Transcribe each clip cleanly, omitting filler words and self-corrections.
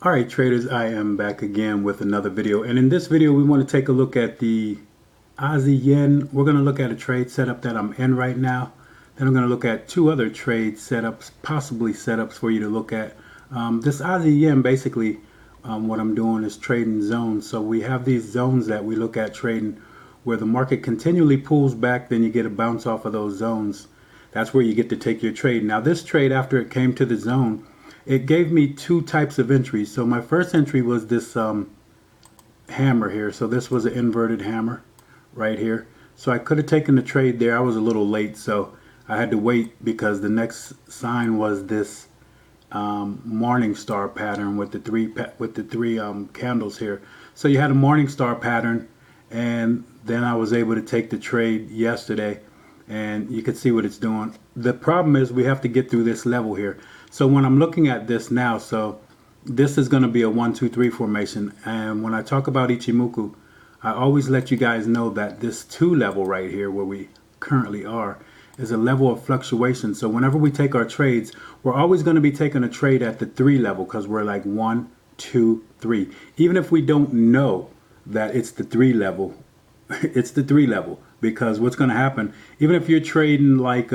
All right, traders, I am back again with another video. And in this video, we want to take a look at the Aussie yen. We're going to look at a trade setup that I'm in right now. Then I'm going to look at two other trade setups, possibly setups for you to look at. This Aussie yen, basically, what I'm doing is trading zones. So we have these zones that we look at trading where the market continually pulls back, then you get a bounce off of those zones. That's where you get to take your trade. Now this trade, after it came to the zone, it gave me two types of entries. So my first entry was this hammer here. So this was an inverted hammer right here. So I could have taken the trade there. I was a little late, so I had to wait because the next sign was this morning star pattern with the three candles here. So you had a morning star pattern, and then I was able to take the trade yesterday, and you can see what it's doing. The problem is we have to get through this level here. So when I'm looking at this now, so this is going to be a 1, 2, 3 formation. And when I talk about Ichimoku, I always let you guys know that this 2 level right here where we currently are is a level of fluctuation. So whenever we take our trades, we're always going to be taking a trade at the 3 level because we're like 1, 2, 3. Even if we don't know that it's the 3 level, it's the 3 level, because what's going to happen, even if you're trading like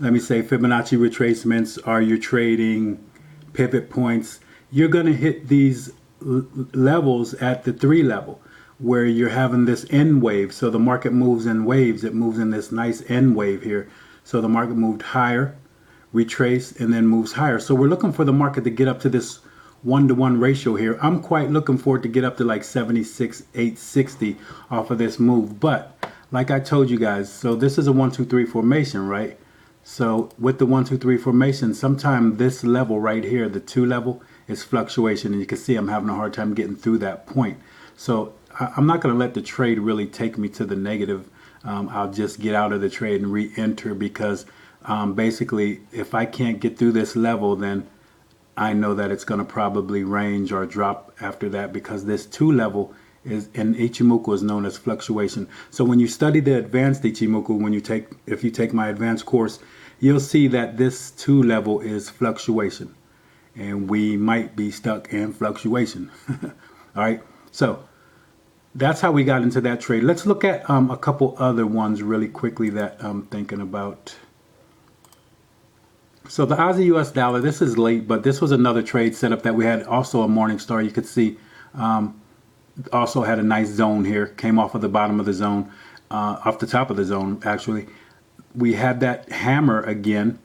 let me say Fibonacci retracements, or you're trading pivot points, you're going to hit these levels at the 3 level where you're having this N wave. So the market moves in waves. It moves in this nice N wave here. So the market moved higher, retraced, and then moves higher. So we're looking for the market to get up to this 1-to-1 ratio here. I'm quite looking for it to get up to like 76,860 off of this move. But like I told you guys, so this is a 1, 2, 3 formation, right? So with the 1, 2, 3 formation, sometime this level right here, the 2 level, is fluctuation. And you can see I'm having a hard time getting through that point. So I'm not going to let the trade really take me to the negative. I'll just get out of the trade and re-enter because basically if I can't get through this level, then I know that it's going to probably range or drop after that, because this 2 level is in Ichimoku is known as fluctuation. So when you study the advanced Ichimoku, if you take my advanced course, you'll see that this 2 level is fluctuation, and we might be stuck in fluctuation. All right, so that's how we got into that trade. Let's look at a couple other ones really quickly that I'm thinking about. So the Aussie US dollar, this is late, but this was another trade setup that we had, also a morning star. You could see also had a nice zone here, came off of the bottom of the zone, off the top of the zone actually. We had that hammer again,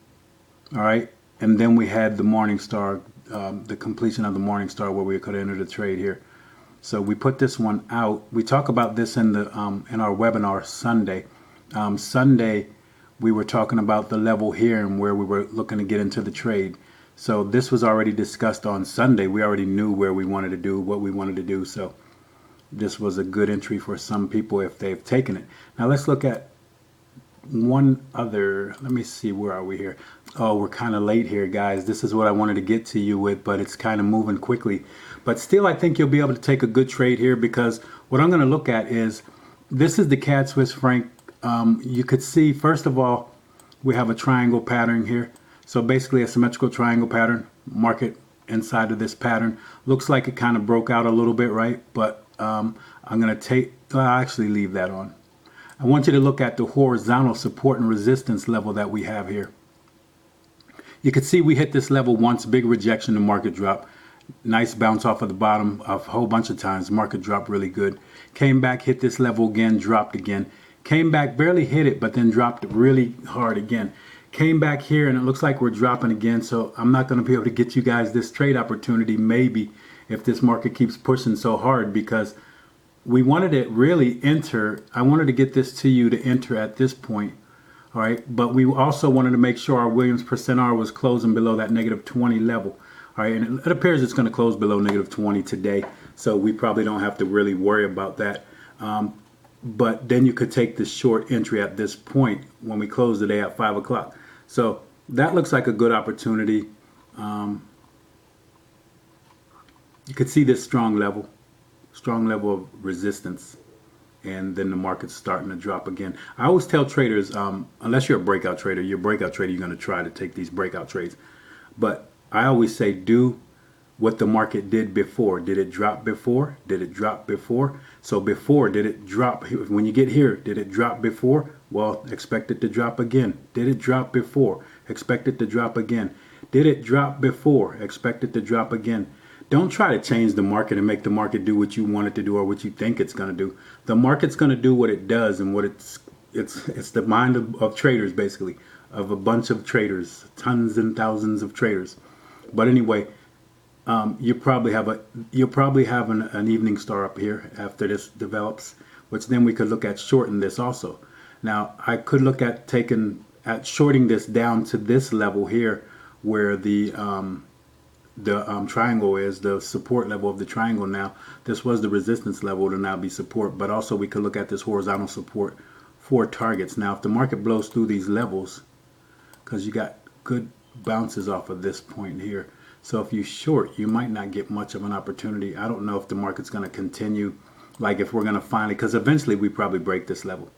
all right, and then we had the morning star, the completion of the morning star where we could enter the trade here. So we put this one out. We talk about this in our webinar Sunday. Sunday we were talking about the level here and where we were looking to get into the trade. So this was already discussed on Sunday. We already knew where we wanted to do, what we wanted to do. So this was a good entry for some people if they've taken it. Now let's look at one other. Let me see, where are we here? Oh, we're kind of late here, guys. This is what I wanted to get to you with, but it's kind of moving quickly. But still, I think you'll be able to take a good trade here, because what I'm going to look at is, this is the CAD Swiss franc. You could see, first of all, we have a triangle pattern here. So basically a symmetrical triangle pattern, market inside of this pattern. Looks like it kind of broke out a little bit, right? But I'm going to I'll actually leave that on. I want you to look at the horizontal support and resistance level that we have here. You can see we hit this level once, big rejection, the market drop. Nice bounce off of the bottom a whole bunch of times. Market dropped really good. Came back, hit this level again, dropped again. Came back, barely hit it, but then dropped really hard again. Came back here, and it looks like we're dropping again. So I'm not going to be able to get you guys this trade opportunity, maybe, if this market keeps pushing so hard, because we wanted to really enter. I wanted to get this to you to enter at this point. All right. But we also wanted to make sure our Williams percent R was closing below that -20 level. All right. And it appears it's going to close below -20 today. So we probably don't have to really worry about that. But then you could take this short entry at this point when we close the day at 5 o'clock. So that looks like a good opportunity. You could see this strong level of resistance, and then the market's starting to drop again. I always tell traders, unless you're a breakout trader, you're going to try to take these breakout trades. But I always say, do what the market did before. Did it drop before? Did it drop before? So before, did it drop? When you get here, did it drop before? Well, expect it to drop again. Did it drop before? Expect it to drop again. Did it drop before? Expect it to drop again. Don't try to change the market and make the market do what you want it to do or what you think it's going to do. The market's going to do what it does, and what it's the mind of traders, basically, of a bunch of traders, tons and thousands of traders. But anyway, you'll probably have an evening star up here after this develops, which then we could look at shorting this also. Now I could look at shorting this down to this level here, where the triangle is the support level of the triangle. Now this was the resistance level, to now be support, but also we could look at this horizontal support for targets. Now if the market blows through these levels, because you got good bounces off of this point here, so if you short, you might not get much of an opportunity. I don't know if the market's going to continue, like if we're going to finally, because eventually we probably break this level.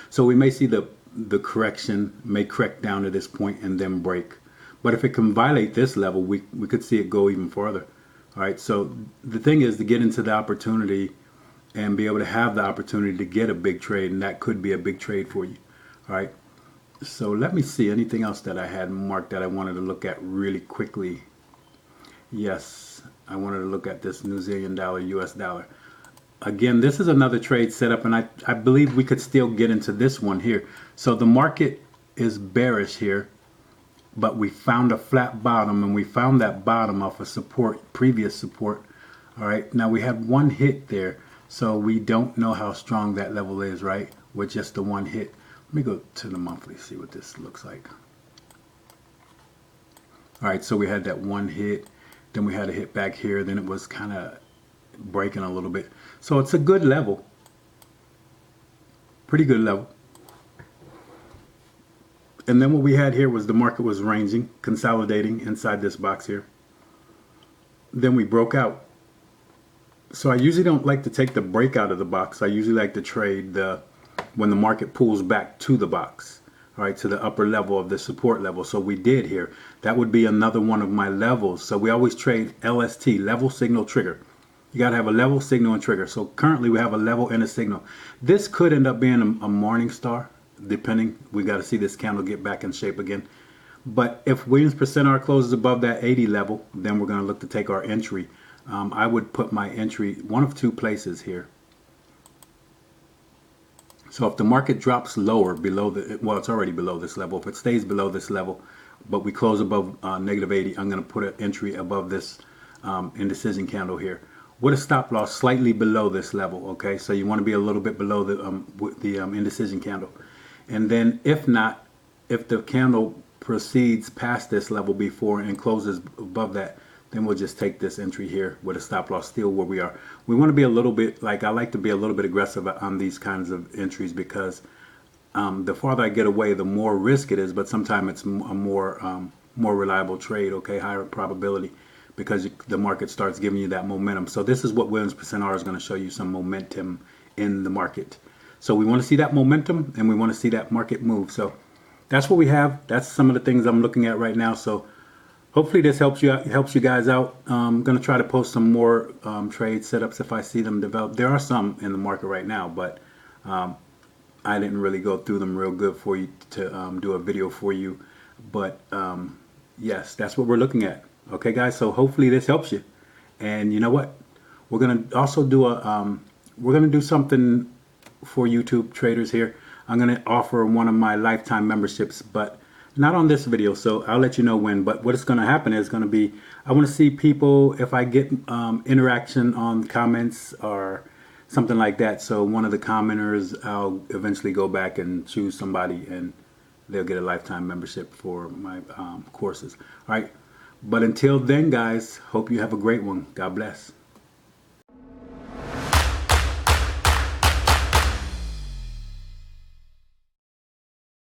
So we may see the correction may correct down to this point and then break. But if it can violate this level, we could see it go even further. All right, so the thing is to get into the opportunity and be able to have the opportunity to get a big trade, and that could be a big trade for you. All right. So let me see anything else that I had marked that I wanted to look at really quickly. Yes, I wanted to look at this New Zealand dollar, US dollar. Again, this is another trade setup, and I believe we could still get into this one here. So the market is bearish here, but we found a flat bottom, and we found that bottom off of support, previous support. All right, now we had one hit there, so we don't know how strong that level is, right? With just the one hit. Let me go to the monthly, see what this looks like. All right, so we had that one hit, then we had a hit back here, then it was kind of breaking a little bit. So it's a good level, pretty good level. And then what we had here was the market was ranging, consolidating inside this box here. Then we broke out. So I usually don't like to take the break out of the box. I usually like to trade when the market pulls back to the box, all right, to the upper level of the support level. So we did here. That would be another one of my levels. So we always trade LST, level, signal, trigger. You got to have a level, signal, and trigger. So currently we have a level and a signal. This could end up being a morning star, depending. We got to see this candle get back in shape again. But if Williams percent R closes above that 80 level, then we're going to look to take our entry. I would put my entry one of two places here. So if the market drops lower, below well, it's already below this level. If it stays below this level, but we close above negative 80, I'm going to put an entry above this indecision candle here, with a stop loss slightly below this level. Okay, so you want to be a little bit below the indecision candle. And then if not, if the candle proceeds past this level before and closes above that, then we'll just take this entry here with a stop loss still where we are. We want to be a little bit, like I like to be a little bit aggressive on these kinds of entries, because the farther I get away, the more risk it is, but sometimes it's a more reliable trade, okay, higher probability, because the market starts giving you that momentum. So this is what Williams percent R is going to show you, some momentum in the market. So we want to see that momentum, and we want to see that market move. So that's what we have. That's some of the things I'm looking at right now. So hopefully this helps you guys out. I'm going to try to post some more trade setups if I see them develop. There are some in the market right now, but I didn't really go through them real good for you to do a video for you. But yes, that's what we're looking at. Okay, guys, so hopefully this helps you. And you know what? We're going to also do we're going to do something for YouTube traders here. I'm going to offer one of my lifetime memberships, but not on this video, so I'll let you know when. But what is going to happen is going to be, I want to see people, if I get interaction on comments or something like that. So one of the commenters, I'll eventually go back and choose somebody, and they'll get a lifetime membership for my courses. All right. But until then, guys, hope you have a great one. God bless.